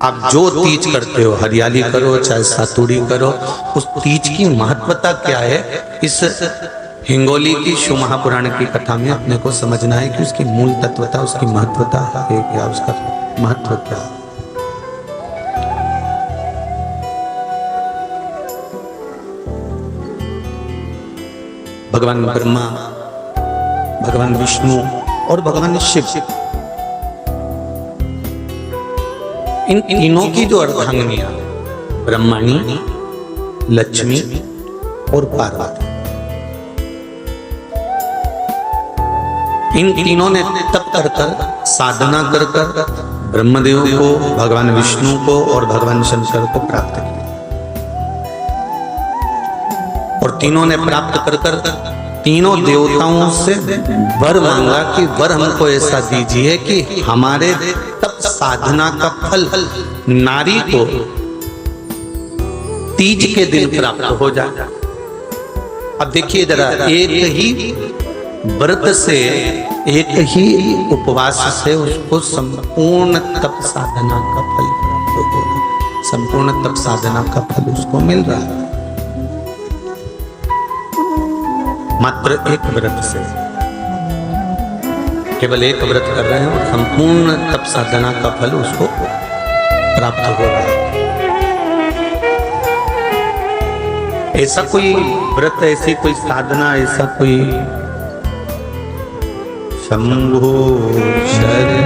आप जो तीज करते हो, हरियाली करो चाहे सातुड़ी करो, उस तीज की महत्वता क्या है, इस हिंगोली की शिव महापुराण की कथा में अपने को समझना है कि उसकी मूल तत्वता, उसकी महत्वता है क्या, उसका महत्व क्या है। भगवान ब्रह्मा, भगवान विष्णु और भगवान शिव, इन तीनों की जो अर्धांगिनियां ब्रह्मणी, लक्ष्मी और पार्वती, इन तीनों ने तप कर कर, साधना कर कर ब्रह्मदेव को, भगवान विष्णु को और भगवान शंकर को प्राप्त किया। और तीनों ने प्राप्त कर कर तीनों देवताओं से वर मांगा कि वर हमको ऐसा दीजिए कि हमारे तप साधना का फल नारी को तीज के दिन प्राप्त हो जाए। अब देखिए जरा, एक ही व्रत से, एक ही उपवास से उसको संपूर्ण तप साधना का फल प्राप्त हो रहा है, संपूर्ण तप साधना का फल उसको मिल रहा है मात्र एक व्रत से। केवल एक व्रत कर रहे हैं और संपूर्ण तप साधना का फल उसको प्राप्त हो रहा है। ऐसा कोई व्रत, ऐसी कोई साधना, ऐसा कोई शंभो शरण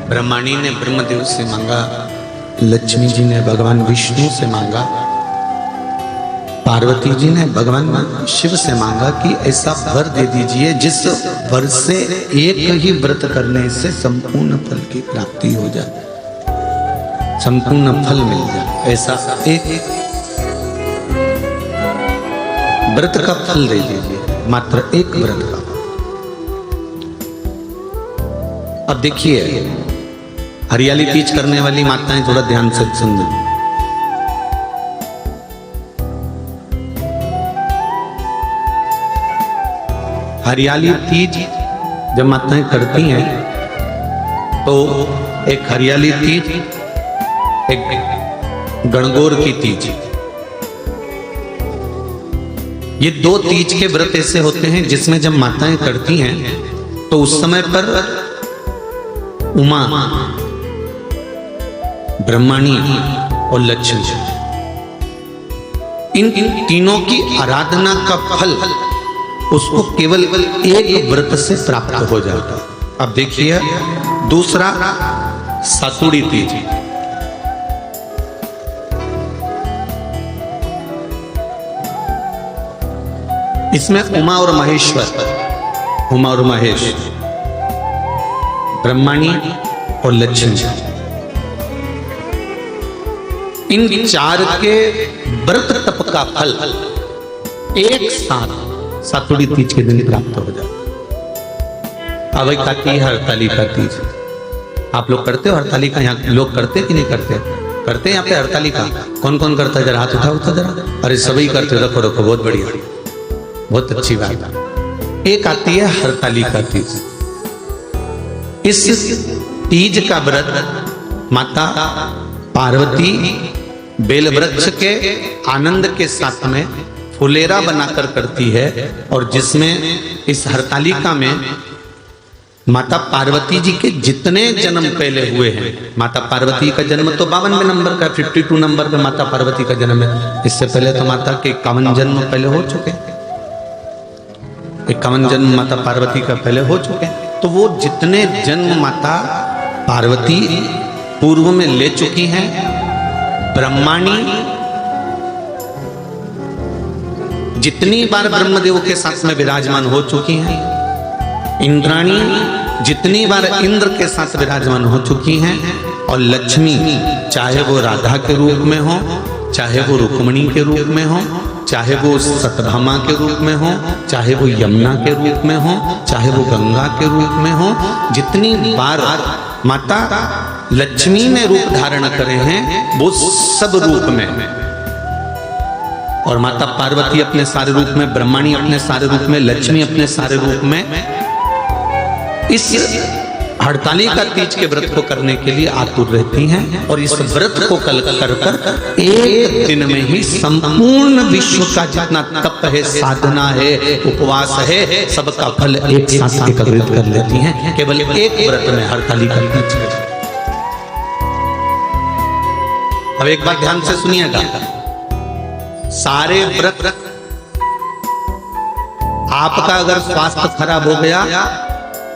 ब्रह्मणी ने ब्रह्मदेव से मांगा, लक्ष्मी जी ने भगवान विष्णु से मांगा, पार्वती जी ने भगवान शिव से मांगा कि ऐसा वर दे दीजिए जिस वर से एक ही व्रत करने से संपूर्ण फल की प्राप्ति हो जाए, संपूर्ण फल मिल जाए। ऐसा एक व्रत का फल दे दीजिए, मात्र एक व्रत का। अब देखिए, हरियाली तीज करने वाली माताएं थोड़ा ध्यान से सुन। हरियाली तीज जब माताएं करती हैं तो एक हरियाली तीज, एक गणगौर की तीज, ये दो तीज के व्रत ऐसे होते हैं जिसमें जब माताएं करती हैं तो उस समय पर उमा, ब्रह्मणी और लक्ष्मी, इन तीनों की आराधना का फल उसको केवल एक व्रत से प्राप्त हो जाता है। अब देखिए दूसरा, सातुड़ी तीज। इसमें उमा और महेश्वर, उमा और महेश, ब्रह्मणी और लक्ष्मी, इन चार के व्रत तप का फल एक साथ सातुड़ी तीज के दिन प्राप्त हो जाए। अब एक आती है हरतालिका तीज। आप लोग करते हो हरतालिका? यहाँ लोग करते कि नहीं करते? करते हैं यहाँ पे हरतालिका? कौन कौन करता है? जरा हाथ उठाओ जरा। अरे सभी करते हो, रखो रखो, बहुत बढ़िया, बहुत अच्छी बात। एक आती है हरतालिका तीज। इस तीज का व्रत माता पार्वती बेलवृक्ष के आनंद के साथ में फुलेरा बनाकर करती है, और जिसमें इस हरतालिका में माता पार्वती जी के जितने जन्म पहले हुए हैं, माता पार्वती का जन्म तो 52वें नंबर का, 52 नंबर पे माता पार्वती का जन्म है। इससे पहले तो माता के 51 जन्म पहले हो चुके, 51 जन्म माता पार्वती का पहले हो चुके। तो वो जितने जन्म माता पार्वती पूर्व में ले चुकी हैं, ब्रह्माणी जितनी बार ब्रह्मदेव के साथ में विराजमान हो चुकी हैं, इंद्राणी जितनी बार इंद्र के साथ विराजमान हो चुकी हैं, और लक्ष्मी चाहे वो राधा के रूप में हो, चाहे वो रुक्मिणी के रूप में हो, चाहे वो सत्यभामा के रूप में हो, चाहे वो यमुना के रूप में हो, चाहे वो गंगा के रूप में हो, जितनी बार माता लक्ष्मी ने रूप धारण करे हैं वो सब रूप में, और माता पार्वती अपने सारे रूप में, ब्रह्माणी अपने सारे रूप में, लक्ष्मी अपने सारे रूप में इस हड़तालिका तीज के व्रत को करने के लिए आतुर रहती हैं। और इस व्रत को कल कर एक दिन में ही संपूर्ण विश्व का जितना तप है, साधना है, उपवास है, सबका फल एक साथ एकत्रित कर लेती हैं केवल एक व्रत में, हड़तालिका तीज। अब एक बात ध्यान से सुनिएगा, सारे व्रत आपका अगर स्वास्थ्य खराब हो गया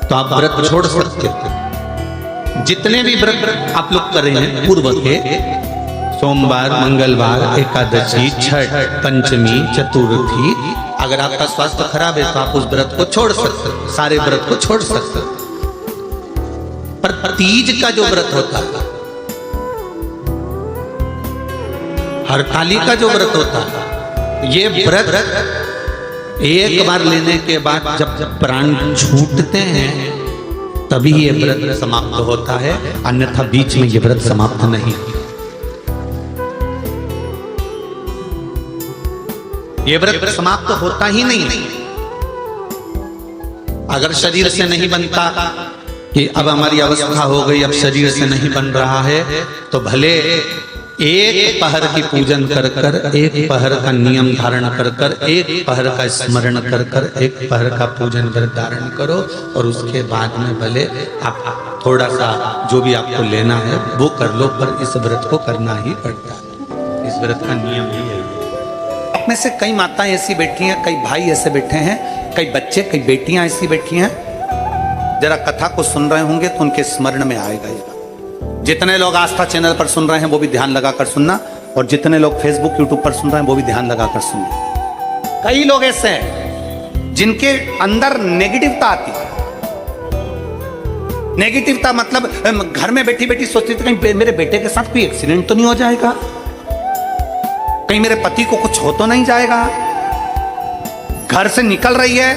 तो आप व्रत छोड़ सकते हो। जितने भी व्रत आप लोग कर रहे हैं पूर्व के, सोमवार, मंगलवार, एकादशी, छठ, पंचमी, चतुर्थी, अगर आपका स्वास्थ्य खराब है तो आप उस व्रत को छोड़ सकते हो, सारे व्रत को छोड़ सकते हो। पर तीज का जो व्रत होता है, हड़तालिका जो व्रत होता है, ये व्रत एक बार लेने के बाद जब प्राण छूटते हैं तभी ये व्रत समाप्त होता है, अन्यथा बीच में ये व्रत समाप्त नहीं। ये व्रत समाप्त होता ही नहीं। अगर शरीर से नहीं बनता कि अब हमारी अवस्था हो गई, अब शरीर से नहीं बन रहा है, तो भले एक पहर की पूजन कर कर, एक पहर का नियम धारण कर कर, एक पहर का स्मरण कर कर, एक पहर का पूजन व्रत धारण करो, और उसके बाद में भले आप थोड़ा सा जो भी आपको लेना है वो कर लो, पर इस व्रत को करना ही पड़ता है। इस व्रत का नियम ही है। आप में से कई माताएं ऐसी बैठी हैं, कई भाई ऐसे बैठे हैं, कई बच्चे, कई बेटियां ऐसी बैठी हैं, जरा कथा को सुन रहे होंगे तो उनके स्मरण में आएगा। जितने लोग आस्था चैनल पर सुन रहे हैं वो भी ध्यान लगाकर सुनना, और जितने लोग फेसबुक यूट्यूब पर सुन रहे हैं वो भी ध्यान लगाकर सुनना। कई लोग ऐसे हैं जिनके अंदर नेगेटिवता आती है। नेगेटिवता मतलब घर में बैठी बैठी सोचती थी कहीं मेरे बेटे के साथ कोई एक्सीडेंट तो नहीं हो जाएगा, कहीं मेरे पति को कुछ हो तो नहीं जाएगा। घर से निकल रही है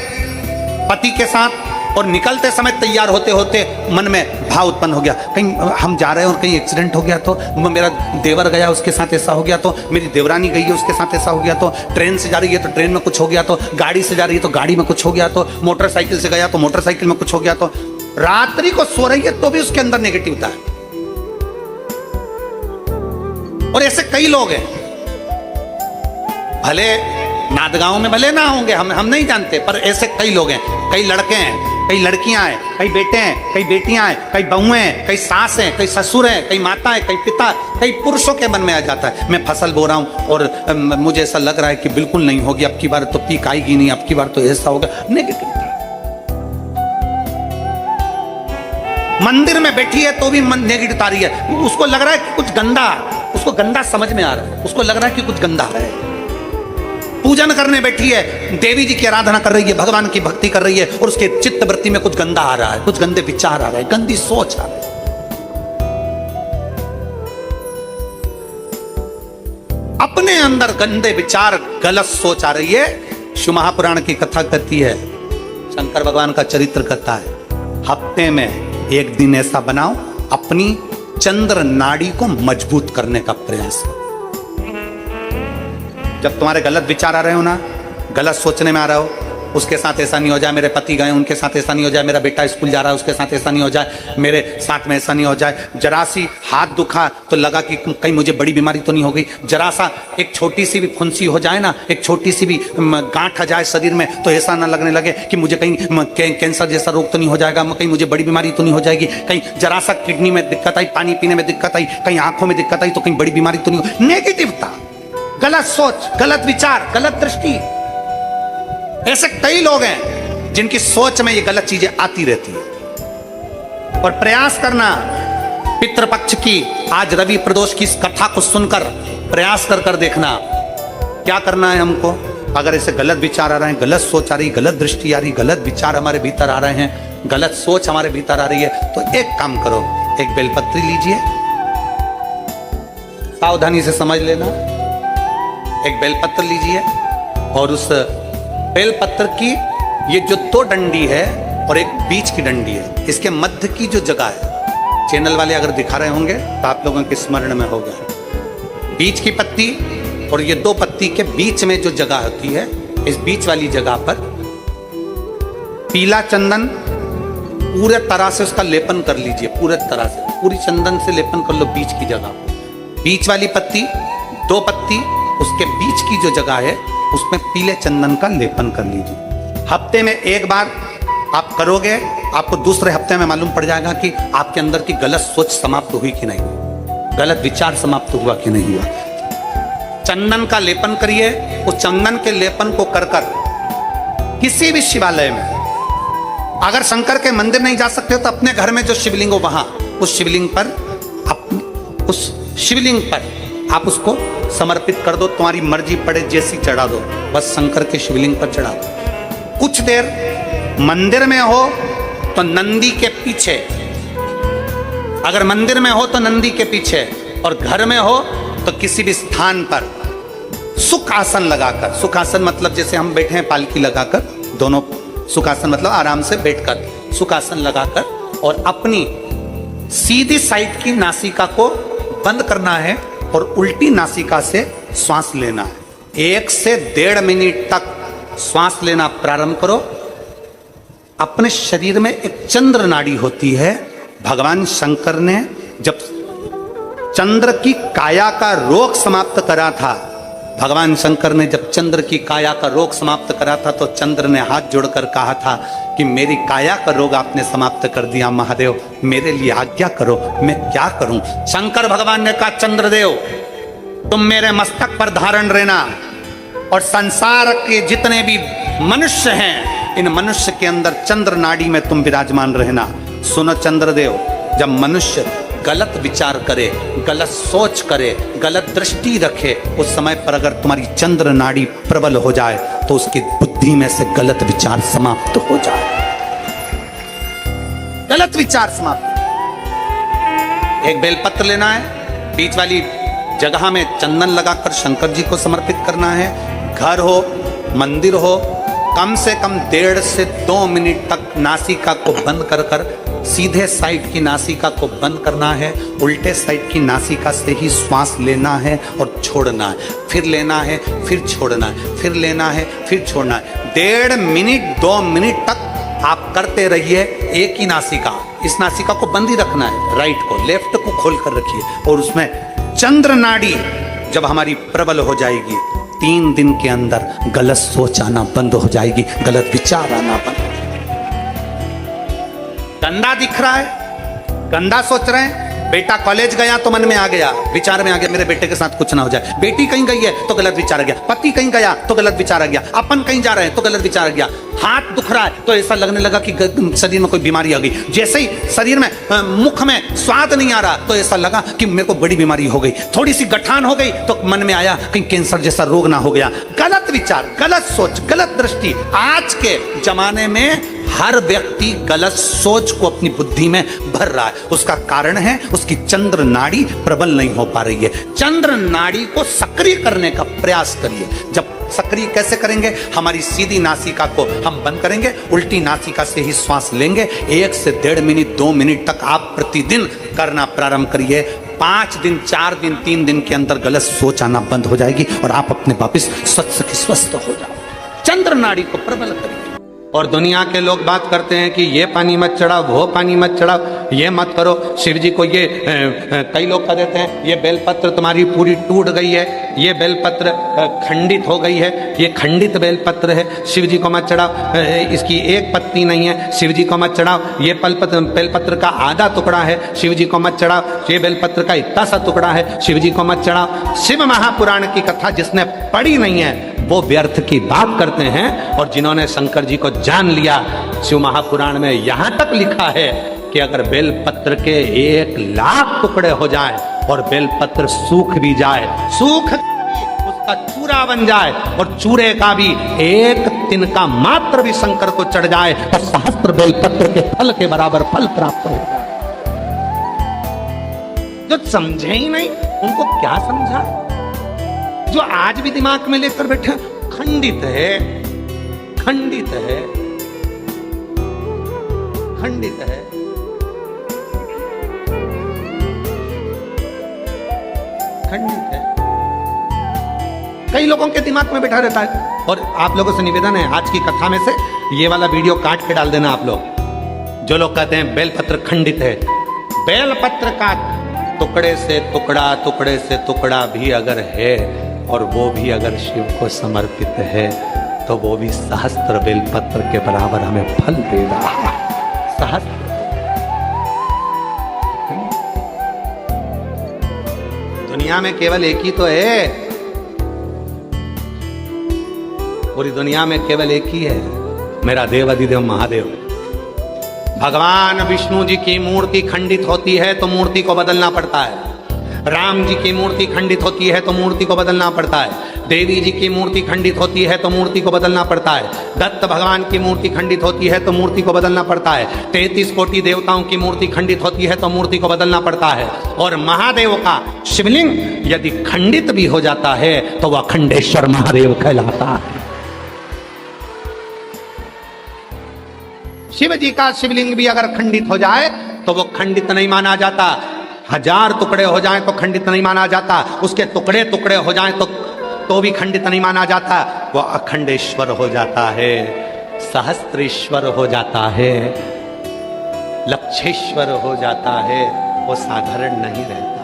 पति के साथ, और निकलते समय तैयार होते होते मन में भाव उत्पन्न हो गया, कहीं हम जा रहे हैं और कहीं एक्सीडेंट हो गया तो, मेरा देवर गया उसके साथ ऐसा हो गया तो, मेरी देवरानी गई है उसके साथ ऐसा हो गया तो, ट्रेन से जा रही है तो ट्रेन में कुछ हो गया तो, गाड़ी से जा रही है तो गाड़ी में कुछ हो गया तो, मोटरसाइकिल से गया तो मोटरसाइकिल में कुछ हो गया तो, रात्रि को सो रही है तो भी उसके अंदर नेगेटिविटी है। और ऐसे कई लोग हैं, भले नादगांव में भले ना होंगे, हम नहीं जानते, पर ऐसे कई लोग हैं, कई लड़के हैं, कई लड़कियां हैं, कई बेटे हैं, कई बेटियां हैं, कई बहुएं हैं, कई सास हैं, कई ससुर हैं, कई माता है, कई पिता, कई पुरुषों के मन में आ जाता है मैं फसल बो रहा हूं और मुझे ऐसा लग रहा है कि बिल्कुल नहीं होगी, अब की बार तो पीक आएगी नहीं, अब की बार तो ऐसा होगा। नेगेटिव मंदिर में बैठी है तो भी मन नेगेटिव आ रही है, उसको लग रहा है कि कुछ गंदा, उसको गंदा समझ में आ रहा है, उसको लग रहा है कि कुछ गंदा है। पूजन करने बैठी है, देवी जी की आराधना कर रही है, भगवान की भक्ति कर रही है, और उसके चित्त वृत्ति में कुछ गंदा आ रहा है, कुछ गंदे विचार आ रहे हैं, गंदी सोच आ रही है। अपने अंदर गंदे विचार, गलत सोच आ रही है। शिव महापुराण की कथा कहती है, शंकर भगवान का चरित्र कहता है, हफ्ते में एक दिन ऐसा बनाओ अपनी चंद्र नाड़ी को मजबूत करने का प्रयास करो। जब तुम्हारे गलत विचार आ रहे हो ना, गलत सोचने में आ रहा हो, उसके साथ ऐसा नहीं हो जाए, मेरे पति गए उनके साथ ऐसा नहीं हो जाए, मेरा बेटा स्कूल जा रहा है उसके साथ ऐसा नहीं हो जाए, मेरे साथ में ऐसा नहीं हो जाए, जरा सी हाथ दुखा तो लगा कि कहीं मुझे बड़ी बीमारी तो नहीं हो गई, जरा सा एक छोटी सी भी फुंसी हो जाए ना, एक छोटी सी भी गांठ आ जाए शरीर में तो ऐसा ना लगने लगे कि मुझे कहीं कैंसर जैसा रोग तो नहीं हो जाएगा, कहीं मुझे बड़ी बीमारी तो नहीं हो जाएगी, कहीं जरा सा किडनी में दिक्कत आई, पानी पीने में दिक्कत आई, कहीं आंखों में दिक्कत आई तो कहीं बड़ी बीमारी तो नहीं हो। नेगेटिवता, गलत सोच, गलत विचार, गलत दृष्टि। ऐसे कई लोग हैं जिनकी सोच में ये गलत चीजें आती रहती है। और प्रयास करना पितृपक्ष की आज रवि प्रदोष की इस कथा को सुनकर प्रयास कर देखना क्या करना है हमको। अगर ऐसे गलत विचार आ रहे हैं, गलत सोच आ रही, गलत दृष्टि आ रही, गलत विचार हमारे भीतर आ रहे हैं, गलत सोच हमारे भीतर आ रही है, तो एक काम करो, एक बेलपत्री लीजिए, सावधानी से समझ लेना। एक बेलपत्र लीजिए और उस बेलपत्र की ये जो 2 डंडी है और एक बीच की डंडी है, इसके मध्य की जो जगह है, चैनल वाले अगर दिखा रहे होंगे तो आप लोगों के स्मरण में होगा, बीच की पत्ती और ये 2 पत्ती के बीच में जो जगह होती है, इस बीच वाली जगह पर पीला चंदन पूरे तरह से उसका लेपन कर लीजिए। पूरे तरह से पूरी चंदन से लेपन कर लो बीच की जगह। बीच वाली पत्ती 2 पत्ती उसके बीच की जो जगह है उसमें पीले चंदन का लेपन कर लीजिए। हफ्ते में एक बार आप करोगे, आपको दूसरे हफ्ते में मालूम पड़ जाएगा कि आपके अंदर की गलत सोच समाप्त हुई कि नहीं, गलत विचार समाप्त हुआ कि नहीं हुआ। चंदन का लेपन करिए। उस चंदन के लेपन को कर किसी भी शिवालय में, अगर शंकर के मंदिर नहीं जा सकते हो तो अपने घर में जो शिवलिंग हो वहां उस शिवलिंग पर आप उसको समर्पित कर दो। तुम्हारी मर्जी पड़े जैसी चढ़ा दो, बस शंकर के शिवलिंग पर चढ़ा दो। कुछ देर मंदिर में हो तो नंदी के पीछे, अगर मंदिर में हो तो नंदी के पीछे, और घर में हो तो किसी भी स्थान पर सुख आसन लगाकर, सुख आसन मतलब जैसे हम बैठे हैं पालकी लगाकर, दोनों सुखासन मतलब आराम से बैठकर, सुखासन लगाकर, और अपनी सीधी साइड की नासिका को बंद करना है और उल्टी नासिका से श्वास लेना है। 1 से 1.5 मिनट तक श्वास लेना प्रारंभ करो। अपने शरीर में एक चंद्र नाड़ी होती है। भगवान शंकर ने जब चंद्र की काया का रोग समाप्त करा था, भगवान शंकर ने जब चंद्र की काया का रोग समाप्त करा था तो चंद्र ने हाथ जोड़कर कहा था कि मेरी काया का रोग आपने समाप्त कर दिया महादेव, मेरे लिए आज्ञा करो, मैं क्या करूं। शंकर भगवान ने कहा चंद्रदेव तुम मेरे मस्तक पर धारण रहना और संसार के जितने भी मनुष्य हैं इन मनुष्य के अंदर चंद्र नाड़ी में तुम विराजमान रहना। सुनो चंद्रदेव, जब मनुष्य गलत विचार करे, गलत सोच करे, गलत दृष्टि रखे, उस समय पर अगर तुम्हारी चंद्र नाड़ी प्रबल हो जाए तो उसकी बुद्धि में से गलत विचार समाप्त हो जाए। गलत विचार समाप्त। एक बेलपत्र लेना है, बीच वाली जगह में चंदन लगाकर शंकर जी को समर्पित करना है। घर हो मंदिर हो, कम से कम 1.5 से 2 मिनट तक नासिका को बंद कर सीधे साइड की नासिका को बंद करना है, उल्टे साइड की नासिका से ही श्वास लेना है और छोड़ना है, फिर लेना है, फिर छोड़ना है, फिर लेना है, फिर छोड़ना है। 1.5 मिनट 2 मिनट तक आप करते रहिए एक ही नासिका। इस नासिका को बंद ही रखना है, राइट को, लेफ्ट को खोल कर रखिए और उसमें चंद्र नाड़ी जब हमारी प्रबल हो जाएगी 3 दिन के अंदर गलत सोच आना बंद हो जाएगी, गलत विचार आना बंद हो जाएगी। गंदा दिख रहा है, गंदा सोच रहे हैं, बेटा कॉलेज गया तो मन में आ गया, विचार में आ गया मेरे बेटे के साथ कुछ ना हो जाए, बेटी कहीं गई है तो गलत विचार आ गया, पति कहीं गया तो गलत विचार आ गया, अपन कहीं जा रहे हैं तो गलत विचार आ गया, हाथ दुख रहा है तो ऐसा लगने लगा कि शरीर में कोई बीमारी आ गई, जैसे ही शरीर में मुख में स्वाद नहीं आ रहा तो ऐसा लगा कि मेरे को बड़ी बीमारी हो गई, थोड़ी सी गठान हो गई तो मन में आया कहीं कैंसर जैसा रोग ना हो गया। गलत विचार, गलत सोच, गलत दृष्टि। आज के जमाने में हर व्यक्ति गलत सोच को अपनी बुद्धि में भर रहा है। उसका कारण है उसकी चंद्र नाड़ी प्रबल नहीं हो पा रही है। चंद्र नाड़ी को सक्रिय करने का प्रयास करिए। जब सक्रिय कैसे करेंगे? हमारी सीधी नासिका को हम बंद करेंगे, उल्टी नासिका से ही श्वास लेंगे। 1 से 1.5 मिनट 2 मिनट तक आप प्रतिदिन करना प्रारंभ करिए। 5 दिन 4 दिन 3 दिन के अंदर गलत सोच आना बंद हो जाएगी और आप अपने वापिस स्वस्थ हो जाओ। चंद्र नाड़ी को प्रबल करिए। और दुनिया के लोग बात करते हैं कि ये पानी मत चढ़ाओ, वो पानी मत चढ़ाओ, ये मत करो। शिव जी को ये कई लोग कह देते हैं ये बेलपत्र तुम्हारी पूरी टूट गई है, ये बेलपत्र खंडित हो गई है, ये खंडित बेलपत्र है, शिव जी को मत चढ़ाओ, इसकी एक पत्ती नहीं है, शिव जी को मत चढ़ाओ, ये बेलपत्र का आधा टुकड़ा है, शिव जी को मत चढ़ाओ, ये बेलपत्र का इतना सा टुकड़ा है, शिव जी को मत चढ़ाओ। शिव महापुराण की कथा जिसने पढ़ी नहीं है वो व्यर्थ की बात करते हैं। और जिन्होंने शंकर जी को जान लिया, शिव महापुराण में यहां तक लिखा है कि अगर बेलपत्र के 1,00,000 टुकड़े हो जाए और बेलपत्र सूख भी जाए, सूख उसका चूरा बन जाए और चूरे का भी एक तिनका मात्र भी शंकर को चढ़ जाए तो सहस्त्र बेलपत्र के फल के बराबर फल प्राप्त हो जाए। जो समझे ही नहीं उनको क्या समझा? जो आज भी दिमाग में लेकर बैठे खंडित है, खंडित है, खंडित है। खंडित है। कई लोगों के दिमाग में बैठा रहता है। और आप लोगों से निवेदन है, आज की कथा में से ये वाला वीडियो काट के डाल देना आप लोग। जो लोग कहते हैं बेलपत्र खंडित है, बेलपत्र का टुकड़े से टुकड़ा, टुकड़े से टुकड़ा भी अगर है और वो भी अगर शिव को समर्पित है तो वो भी सहस्त्र बेलपत्र के बराबर हमें फल दे रहा है। सहस्त्र। दुनिया में केवल एक ही तो है, पूरी दुनिया में केवल एक ही है, मेरा देव अधिदेव महादेव। भगवान विष्णु जी की मूर्ति खंडित होती है तो मूर्ति को बदलना पड़ता है। राम जी की मूर्ति खंडित होती है तो मूर्ति को बदलना पड़ता है। देवी जी की मूर्ति खंडित होती है तो मूर्ति को बदलना पड़ता है। दत्त भगवान की मूर्ति खंडित होती है तो मूर्ति को बदलना पड़ता है। 33 कोटि देवताओं की मूर्ति खंडित होती है तो मूर्ति को बदलना पड़ता है। और महादेव का शिवलिंग यदि खंडित भी हो जाता है तो वह अखंडेश्वर महादेव कहलाता है। शिव जी का शिवलिंग भी अगर खंडित हो जाए तो वो खंडित नहीं माना जाता। 1000 टुकड़े हो जाएं तो खंडित नहीं माना जाता। उसके टुकड़े टुकड़े हो जाएं तो भी खंडित नहीं माना जाता। वो अखंडेश्वर हो जाता है, सहस्त्रेश्वर हो जाता है, लक्षेश्वर हो जाता है। वो साधारण नहीं रहता।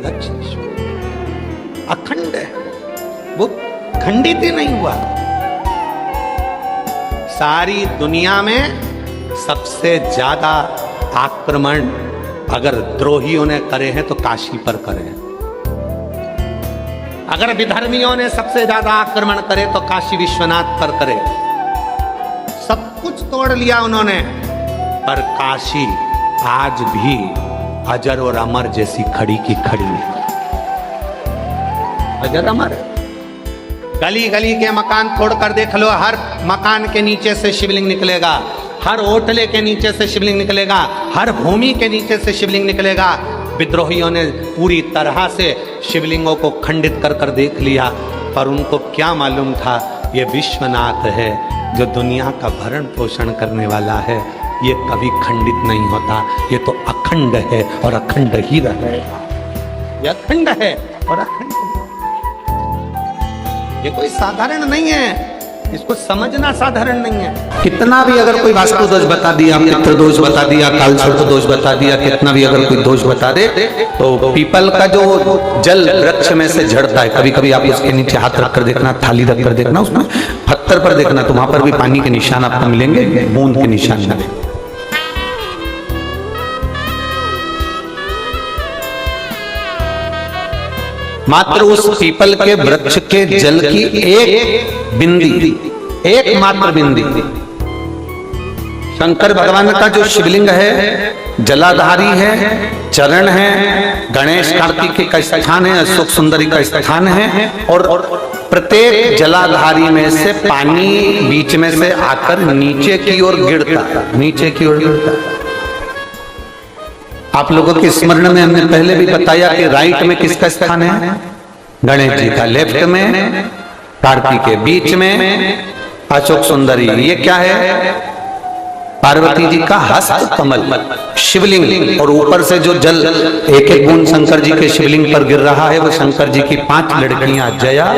लक्षेश्वर अखंड है, वो खंडित ही नहीं हुआ। सारी दुनिया में सबसे ज्यादा आक्रमण अगर द्रोहियों ने करे हैं तो काशी पर करे हैं। अगर विधर्मियों ने सबसे ज्यादा आक्रमण करे तो काशी विश्वनाथ पर करे। सब कुछ तोड़ लिया उन्होंने, पर काशी आज भी अजर और अमर जैसी खड़ी की खड़ी है। अजर अमर। गली गली के मकान तोड़कर देख लो, हर मकान के नीचे से शिवलिंग निकलेगा, हर होटले के नीचे से शिवलिंग निकलेगा, हर भूमि के नीचे से शिवलिंग निकलेगा। विद्रोहियों ने पूरी तरह से शिवलिंगों को खंडित कर कर देख लिया, पर उनको क्या मालूम था ये विश्वनाथ है जो दुनिया का भरण पोषण करने वाला है। ये कभी खंडित नहीं होता, ये तो अखंड है और अखंड ही रहेगा। ये अखंड है और अखंड, ये कोई साधारण नहीं है। इसको समझना साधारण नहीं है। कितना भी अगर कोई वास्तु दोष बता दिया, पितृ दोष बता दिया, कालसर्प दोष बता दिया, कितना भी अगर कोई दोष बता दे तो पीपल का जो जल वृक्ष में से झड़ता है, कभी कभी आप उसके नीचे हाथ रख कर देखना, थाली रख कर देखना, उसमें पत्थर पर देखना तो वहां पर भी पानी के निशान आपको मिलेंगे, बूंद के निशान मिलेंगे। मात्र उस पीपल के वृक्ष के जल की एक बिंदी, एक मात्र बिंदी, शंकर भगवान का जो शिवलिंग है जलाधारी है, चरण है, गणेश कार्तिक का स्थान है, अशोक सुंदरी का स्थान है, और प्रत्येक जलाधारी में से पानी बीच में से आकर नीचे की ओर गिरता है, नीचे की ओर गिरता है। आप लोगों के स्मरण में हमने पहले भी बताया कि राइट में किसका स्थान है? गणेश जी का, लेफ्ट में कार्तिक के, बीच में अशोक सुंदरी। ये क्या है? पार्वती जी का हस्त कमल शिवलिंग, और ऊपर से जो जल एक एक बूंद शंकर जी के शिवलिंग पर गिर रहा है वो शंकर जी की 5 लड़कियां जया,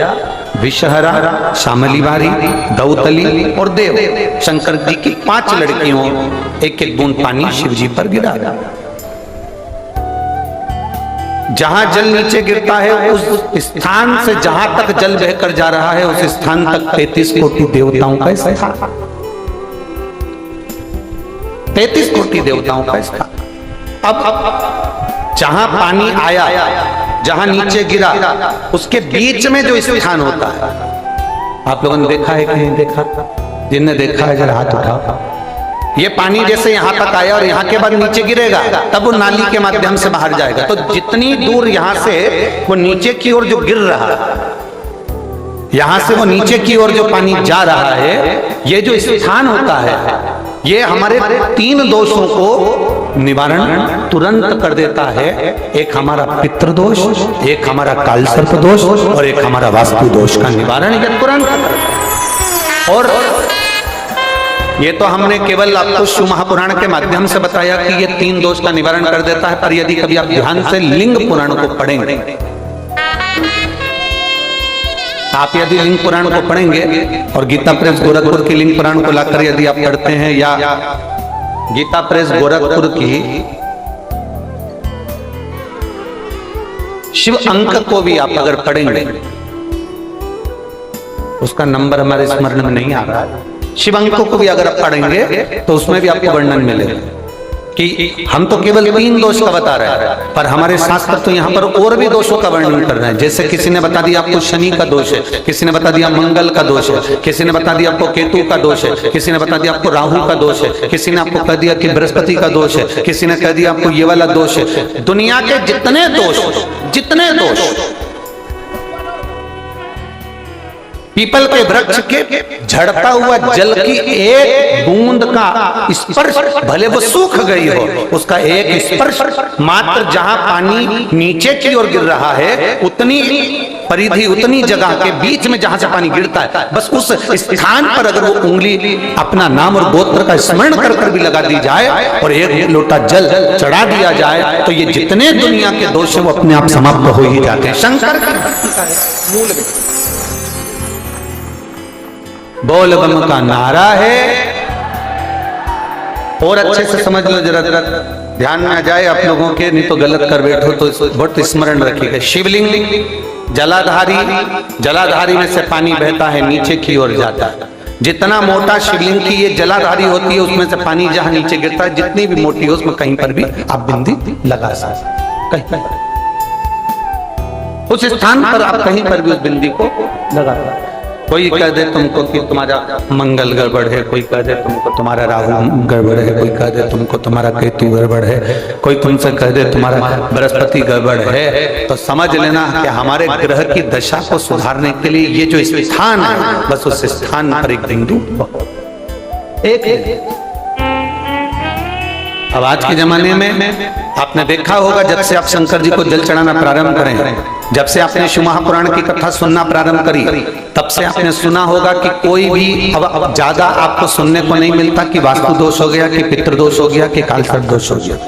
विषहरा, शामलीवारी, दौतली और देव, शंकर जी की 5 लड़कियों एक एक बूंद पानी शिव जी पर गिरा। जहां जल नीचे गिरता है उस स्थान से जहां तक जल बहकर जा रहा है उस स्थान तक 33 कोटि देवताओं का स्थान, 33 कोटि देवताओं का स्थान। अब जहां पानी आया, जहां नीचे गिरा, उसके बीच में जो स्थान होता है आप लोगों ने देखा है कि नहीं देखा? जिनने देखा है जरा हाथ उठाओ। ये पानी जैसे यहाँ तक आया और यहाँ के बाद नीचे गिरेगा, तब वो नाली के माध्यम से बाहर जाएगा। तो जितनी दूर यहाँ से वो नीचे की ओर जो गिर रहा है, यहाँ से वो नीचे की ओर जो पानी जा रहा है, ये जो स्थान होता है, ये हमारे 3 दोषों को निवारण तुरंत कर देता है। एक हमारा पितृदोष, एक हमारा कालसर्प दोष और एक हमारा वास्तु दोष का निवारण ये तुरंत करता है। और ये तो हमने केवल आपको शिव महापुराण के माध्यम से बताया कि ये 3 दोष का निवारण कर देता है, पर यदि कभी आप ध्यान से लिंग पुराण को पढ़ेंगे, आप यदि लिंग पुराण को पढ़ेंगे और गीता प्रेस गोरखपुर की लिंग पुराण को लाकर यदि आप पढ़ते हैं, या गीता प्रेस गोरखपुर की शिव अंक को भी आप अगर पढ़ेंगे, उसका नंबर हमारे स्मरण में नहीं आ रहा है, शिव अंकों को भी अगर आप पढ़ेंगे तो उसमें भी आपको वर्णन मिलेगा कि हम तो केवल 3 दोष का बता रहे हैं, पर हमारे शास्त्र तो यहाँ पर और भी दोषों का वर्णन कर रहे हैं। जैसे किसी ने बता दिया आपको शनि का दोष है, किसी ने बता दिया मंगल का दोष है, किसी ने बता दिया आपको केतु का दोष है, किसी ने बता दिया आपको राहु का दोष है, किसी ने आपको कह दिया कि बृहस्पति का दोष है, किसी ने कह दिया आपको ये वाला दोष है। दुनिया के जितने दोष, पीपल के वृक्ष के झड़ता हुआ जल की एक बूंद का स्पर्श, भले वो सूख गई हो, उसका एक स्पर्श मात्र जहां पानी नीचे की ओर गिर रहा है, उतनी परिधि, उतनी जगह के बीच में जहां से पानी गिरता है, बस उस स्थान पर अगर वो उंगली अपना नाम और गोत्र का स्मरण कर भी लगा दी जाए और एक लोटा जल चढ़ा दिया जाए, तो ये जितने दुनिया के दोष है वो अपने आप समाप्त हो ही जाते हैं। शंकर की भक्ति का मूल बोल बम का नारा है। और अच्छे से समझ लो, जरा ध्यान में आ जाए आप लोगों के, नहीं तो गलत कर बैठो तो बहुत स्मरण रखिएगा। शिवलिंग जलाधारी में से पानी बहता है, नीचे की ओर जाता है। जितना मोटा शिवलिंग की ये जलाधारी होती है, उसमें से पानी जहां नीचे गिरता है, जितनी भी मोटी हो, उसमें कहीं पर भी आप बिंदी लगा सकते, कहीं पर उस स्थान पर आप कहीं पर भी उस बिंदी को लगा सकते। कोई कह दे तुमको कि तुम्हारा मंगल गड़बड़ है, कोई कह दे तुमको तुम्हारा राहु गड़बड़ है, कोई कह दे तुमको तुम्हारा केतु गड़बड़ है, कोई तुमसे कह दे तुम्हारा बृहस्पति गड़बड़ है, तो समझ लेना कि हमारे ग्रह की दशा को सुधारने के लिए ये जो स्थान है, बस उस स्थान पर एक बिंदु एक। अब आज के जमाने में आपने देखा होगा, जब से आप शंकर जी को जल चढ़ाना प्रारंभ करें, जब से आपने शिव महापुराण की कथा सुनना प्रारंभ करी, तब से आपने सुना होगा कि कोई भी अब ज्यादा आपको सुनने को नहीं मिलता कि वास्तु दोष हो गया, कि पितृदोष हो गया, कि कालसर्प दोष हो गया।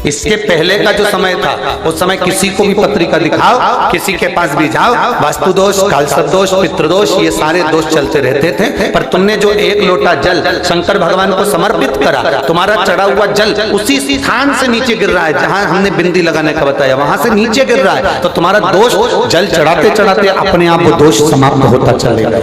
इसके पहले का जो समय था, उस समय किसी को भी पत्रिका दिखाओ, किसी के पास भी जाओ, वास्तु दोष, कालसर्प दोष, पितृदोष, ये सारे दोष चलते रहते थे। पर तुमने जो एक लोटा जल शंकर भगवान को समर्पित करा, तुम्हारा चढ़ा हुआ जल उसी स्थान से नीचे गिर रहा है जहां हमने बिंदी लगाने का बताया, वहां से नीचे गिर रहा है, तो तुम्हारा दोष जल चढ़ाते चढ़ाते अपने आप वो दोष समाप्त होता चलेगा।